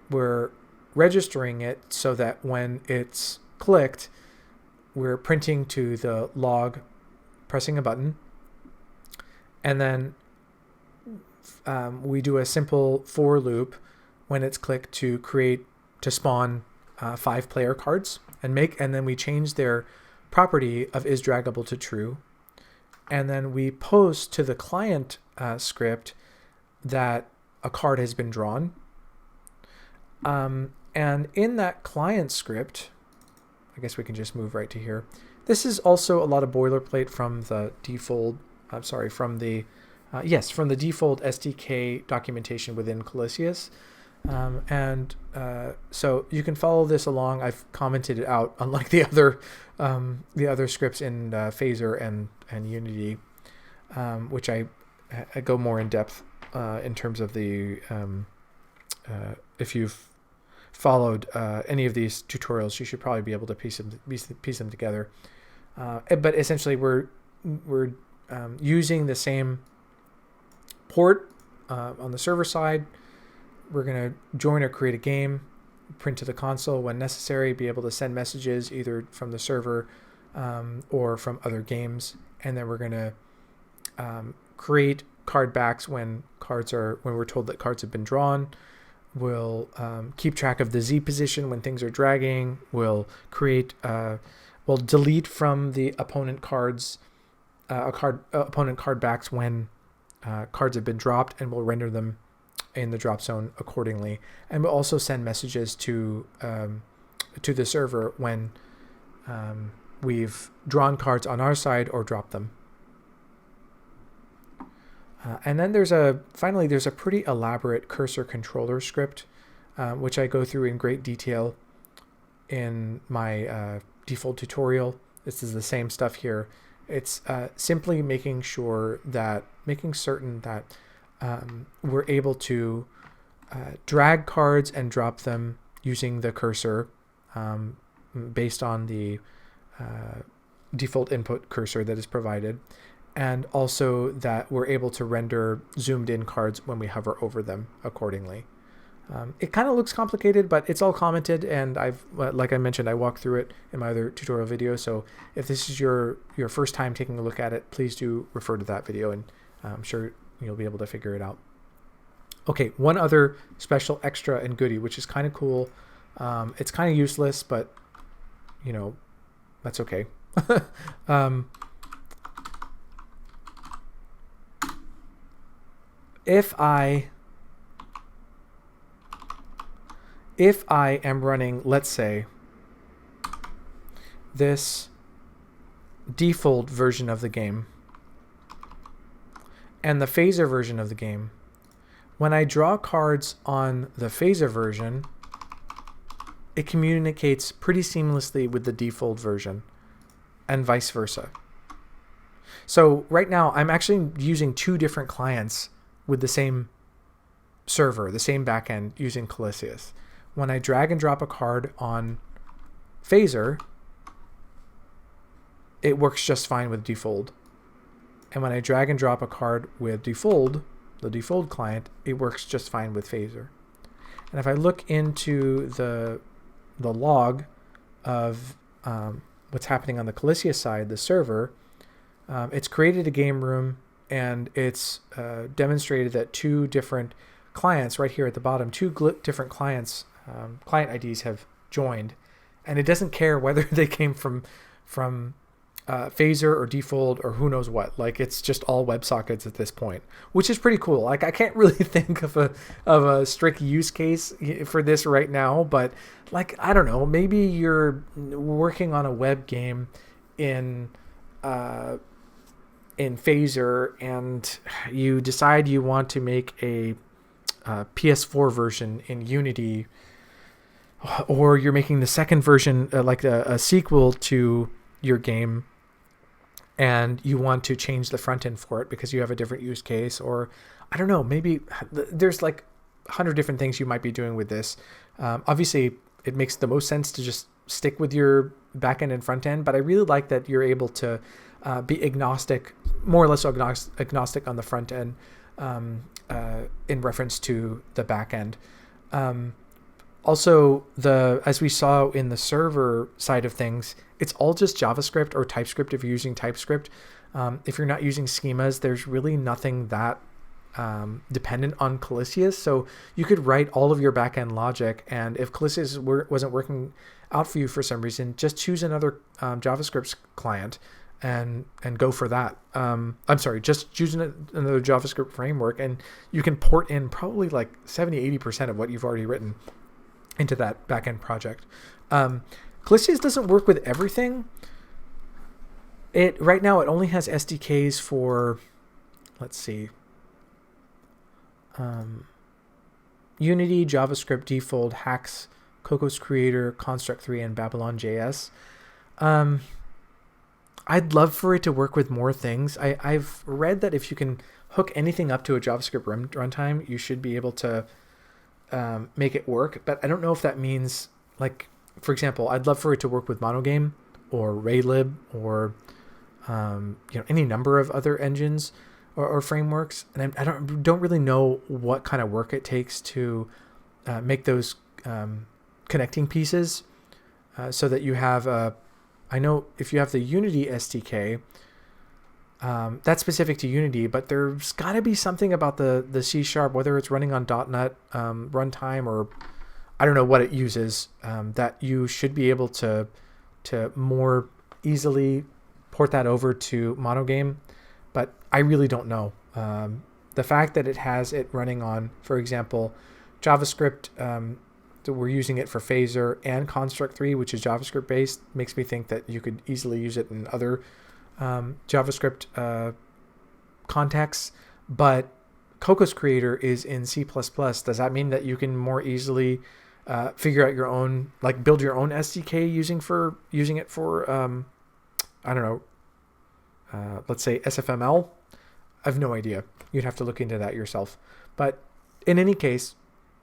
A: we're registering it so that when it's clicked, we're printing to the log, pressing a button. And then we do a simple for loop when it's clicked to spawn 5 player cards and then we change their property of is draggable to true. And then we post to the client script that a card has been drawn. And in that client script, I guess we can just move right to here. This is also a lot of boilerplate from the Defold, from the Defold SDK documentation within Colyseus. So you can follow this along. I've commented it out, unlike the other scripts in Phaser and Unity, which I go more in depth in terms of the if you've followed any of these tutorials, you should probably be able to piece them together. But essentially, we're using the same port on the server side. We're going to join or create a game, print to the console when necessary, be able to send messages either from the server or from other games, and then we're going to create card backs when we're told that cards have been drawn. We'll keep track of the Z position when things are dragging. We'll delete from the opponent cards opponent card backs when cards have been dropped, and we'll render them in the drop zone accordingly. And we'll also send messages to the server when we've drawn cards on our side or dropped them. And then there's a pretty elaborate cursor controller script, which I go through in great detail in my Defold tutorial. This is the same stuff here. It's simply making certain that we're able to drag cards and drop them using the cursor based on the default input cursor that is provided, and also that we're able to render zoomed in cards when we hover over them accordingly. It kind of looks complicated, but it's all commented, and like I mentioned, I walked through it in my other tutorial video. So if this is your first time taking a look at it, please do refer to that video, and I'm sure you'll be able to figure it out. Okay, one other special extra and goodie, which is kind of cool. It's kind of useless, but that's okay. If I am running, let's say, this default version of the game and the phaser version of the game, when I draw cards on the phaser version, it communicates pretty seamlessly with the default version and vice versa. So right now I'm actually using two different clients with the same server, the same backend, using Colyseus. When I drag and drop a card on phaser, it works just fine with Defold. And when I drag and drop a card with Defold, the Defold client, it works just fine with phaser. And if I look into the log of what's happening on the Colyseus side, the server, it's created a game room, and it's demonstrated that two different clients right here at the bottom, different clients, client IDs have joined, and it doesn't care whether they came from phaser or Defold or who knows what. Like, it's just all WebSockets at this point, which is pretty cool. Like, I can't really think of a strict use case for this right now, but like, I don't know, maybe you're working on a web game in phaser, and you decide you want to make a PS4 version in Unity, or you're making the second version, like a sequel to your game, and you want to change the front end for it because you have a different use case, or I don't know, maybe there's like 100 different things you might be doing with this. Obviously, it makes the most sense to just stick with your back end and front end, but I really like that you're able to be agnostic, more or less agnostic on the front end in reference to the back end. Also, as we saw in the server side of things, it's all just JavaScript or TypeScript if you're using TypeScript. If you're not using schemas, there's really nothing that dependent on Colyseus. So you could write all of your backend logic, and if Colyseus wasn't working out for you for some reason, just choose another JavaScript client and go for that. Just choose another JavaScript framework, and you can port in probably like 70-80% of what you've already written into that backend project. Colyseus doesn't work with everything. Right now it only has SDKs for, let's see, Unity, JavaScript, Defold, Hacks, Cocos Creator, Construct 3, and Babylon.js. I'd love for it to work with more things. I've read that if you can hook anything up to a JavaScript runtime, you should be able to make it work, but I don't know if that means, like, for example, I'd love for it to work with Monogame or Raylib or any number of other engines or frameworks, and I don't really know what kind of work it takes to make those connecting pieces so that you have I know if you have the Unity SDK, that's specific to Unity, but there's got to be something about the C#, whether it's running on .NET runtime or I don't know what it uses, that you should be able to more easily port that over to Monogame, but I really don't know. The fact that it has it running on, for example, JavaScript, that we're using it for Phaser and Construct 3, which is JavaScript based, makes me think that you could easily use it in other JavaScript contexts. But Cocos Creator is in C++. Does that mean that you can more easily figure out your own, like build your own SDK using it for I don't know, let's say SFML? I have no idea. You'd have to look into that yourself. But in any case,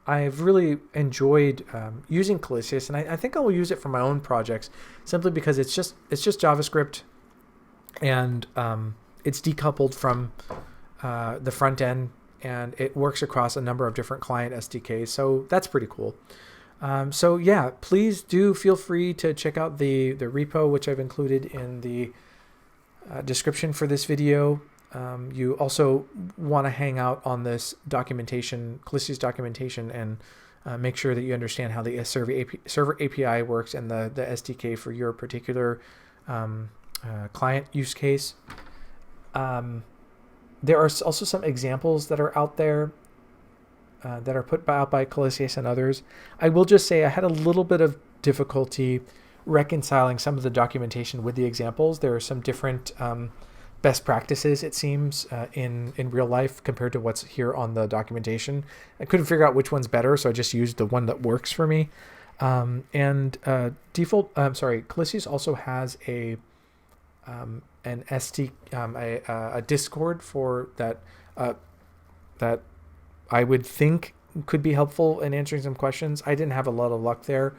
A: I've really enjoyed using Colyseus, and I think I will use it for my own projects simply because it's just JavaScript, and it's decoupled from the front end, and it works across a number of different client SDKs. So that's pretty cool. So yeah, please do feel free to check out the repo, which I've included in the description for this video. You also want to hang out on this documentation, Colyseus documentation, and make sure that you understand how the server API works and the SDK for your particular client use case. There are also some examples that are out there that are put out by Colyseus and others. I will just say I had a little bit of difficulty reconciling some of the documentation with the examples. There are some different best practices, it seems, in real life compared to what's here on the documentation. I couldn't figure out which one's better, so I just used the one that works for me. Colyseus also has a Discord for that that I would think could be helpful in answering some questions. I didn't have a lot of luck there.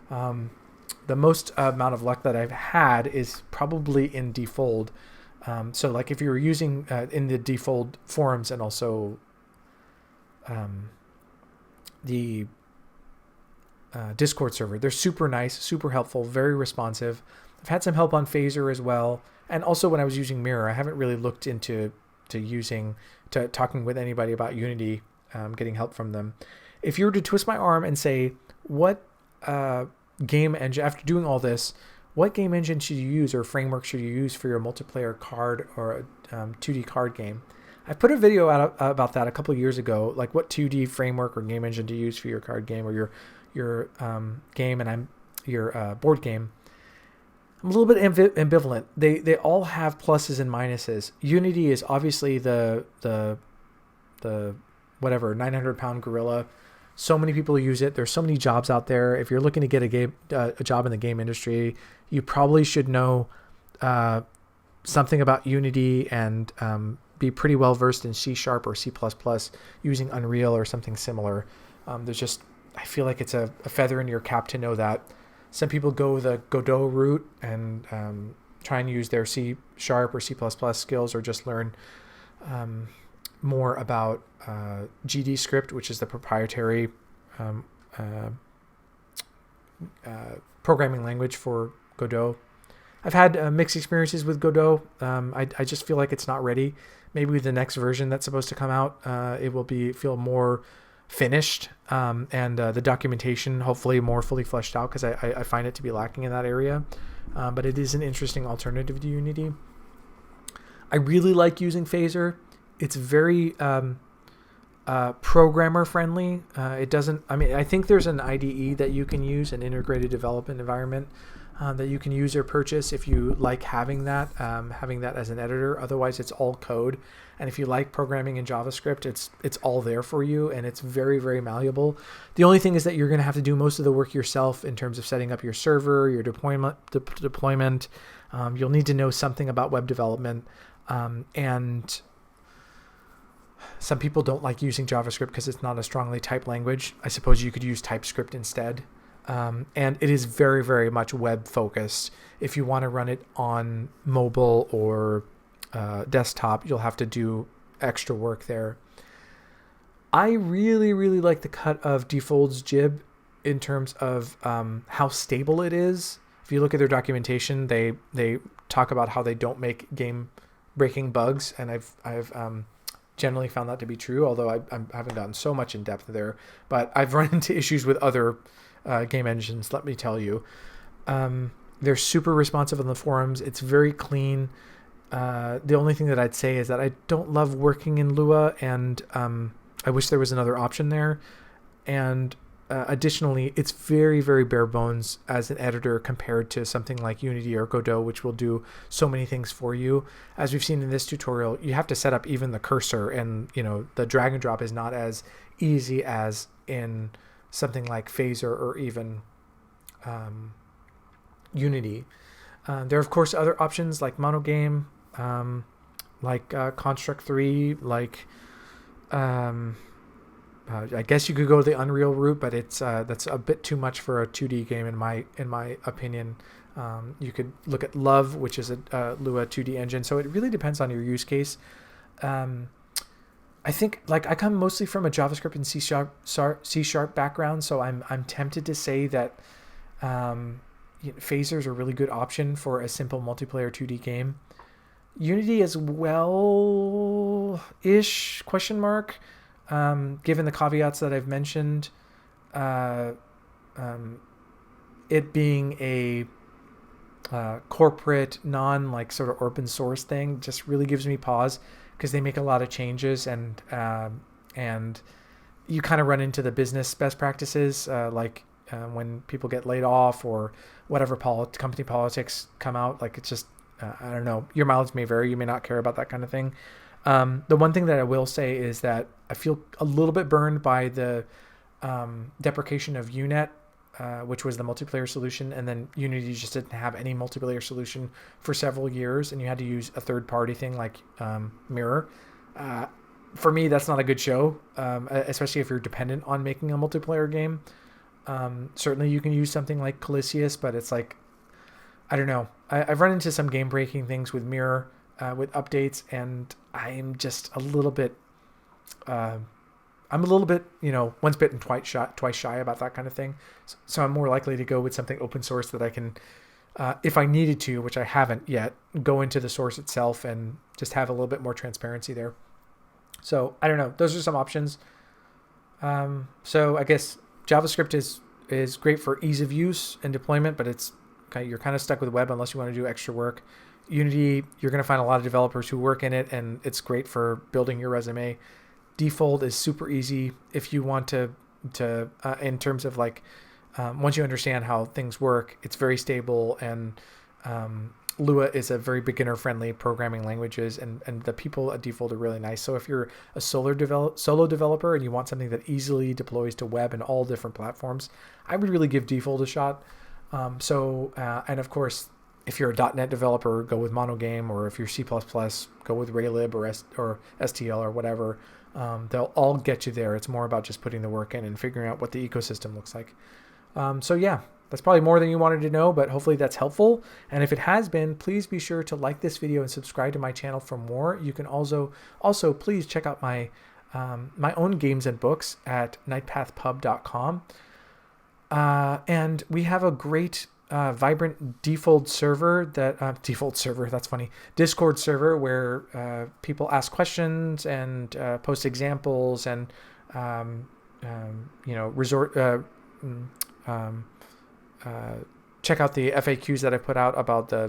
A: The most amount of luck that I've had is probably in Defold. So like if you were using in the Defold forums and also the Discord server, they're super nice, super helpful, very responsive. I've had some help on Phaser as well. And also when I was using Mirror, I haven't really looked into talking with anybody about Unity, getting help from them. If you were to twist my arm and say, what game engine, after doing all this, what game engine should you use or framework should you use for your multiplayer card or 2D card game? I put a video out about that a couple of years ago, like what 2D framework or game engine to use for your card game or your game and your board game. I'm a little bit ambivalent. They all have pluses and minuses. Unity is obviously the whatever 900-pound gorilla. So many people use it. There's so many jobs out there. If you're looking to get a job in the game industry, you probably should know something about Unity and be pretty well versed in C# or C++ using Unreal or something similar. I feel like it's a feather in your cap to know that. Some people go the Godot route and try and use their C# or C++ skills, or just learn more about GD script, which is the proprietary programming language for Godot. I've had mixed experiences with Godot. I just feel like it's not ready. Maybe with the next version that's supposed to come out, it will feel more finished, and the documentation hopefully more fully fleshed out, because I find it to be lacking in that area. But it is an interesting alternative to Unity. I really like using Phaser. It's very programmer friendly. I think there's an IDE that you can use, an integrated development environment that you can use or purchase if you like having that as an editor. Otherwise, it's all code. And if you like programming in JavaScript, it's all there for you, and it's very, very malleable. The only thing is that you're going to have to do most of the work yourself in terms of setting up your server, your deployment. You'll need to know something about web development, and Some people don't like using JavaScript because it's not a strongly typed language. I suppose you could use TypeScript instead. And it is very, very much web focused. If you want to run it on mobile or desktop, you'll have to do extra work there. I really, really like the cut of Defold's Jib in terms of how stable it is. If you look at their documentation, they talk about how they don't make game-breaking bugs, and I've generally found that to be true, although I haven't gotten so much in depth there. But I've run into issues with other game engines, let me tell you. They're super responsive on the forums. It's very clean. The only thing that I'd say is that I don't love working in Lua, and I wish there was another option there. And additionally, it's very, very bare bones as an editor compared to something like Unity or Godot, which will do so many things for you. As we've seen in this tutorial, you have to set up even the cursor, and the drag and drop is not as easy as in something like Phaser or even Unity. There are, of course, other options like Monogame, like Construct 3, like I guess you could go the Unreal route, but it's that's a bit too much for a 2D game in my opinion. You could look at Love, which is a Lua 2D engine. So it really depends on your use case. I think I come mostly from a JavaScript and C# background, so I'm tempted to say that Phaser is a really good option for a simple multiplayer 2D game. Unity as well-ish, ? Given the caveats that I've mentioned, it being a corporate, sort of open source thing just really gives me pause, because they make a lot of changes, and you kind of run into the business best practices, when people get laid off or whatever company politics come out. It's just, I don't know, your mileage may vary. You may not care about that kind of thing. The one thing that I will say is that I feel a little bit burned by the deprecation of UNet, which was the multiplayer solution, and then Unity just didn't have any multiplayer solution for several years, and you had to use a third-party thing like Mirror. For me, that's not a good show, especially if you're dependent on making a multiplayer game. Certainly you can use something like Colyseus, but it's I don't know. I've run into some game-breaking things with Mirror, with updates, and I'm just a little bit once bitten, twice shy about that kind of thing. So I'm more likely to go with something open source that I can, if I needed to, which I haven't yet, go into the source itself and just have a little bit more transparency there. So I don't know. Those are some options. So I guess JavaScript is great for ease of use and deployment, but you're kind of stuck with web unless you want to do extra work. Unity, you're going to find a lot of developers who work in it, and it's great for building your resume. Defold is super easy if you want to in terms of once you understand how things work, it's very stable, and Lua is a very beginner-friendly programming languages, and the people at Defold are really nice. So if you're a solo developer and you want something that easily deploys to web and all different platforms, I would really give Defold a shot. And of course, if you're a .NET developer, go with Monogame, or if you're C++, go with Raylib or STL or whatever. They'll all get you there. It's more about just putting the work in and figuring out what the ecosystem looks like. So yeah, that's probably more than you wanted to know, but hopefully that's helpful. And if it has been, please be sure to like this video and subscribe to my channel for more. You can also please check out my own games and books at nightpathpub.com. And we have a great vibrant Defold server that's funny, Discord server where people ask questions and post examples, and check out the FAQs that I put out about the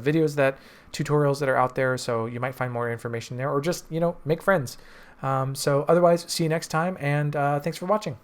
A: tutorials that are out there, so you might find more information there, or just make friends. So otherwise, see you next time, and thanks for watching.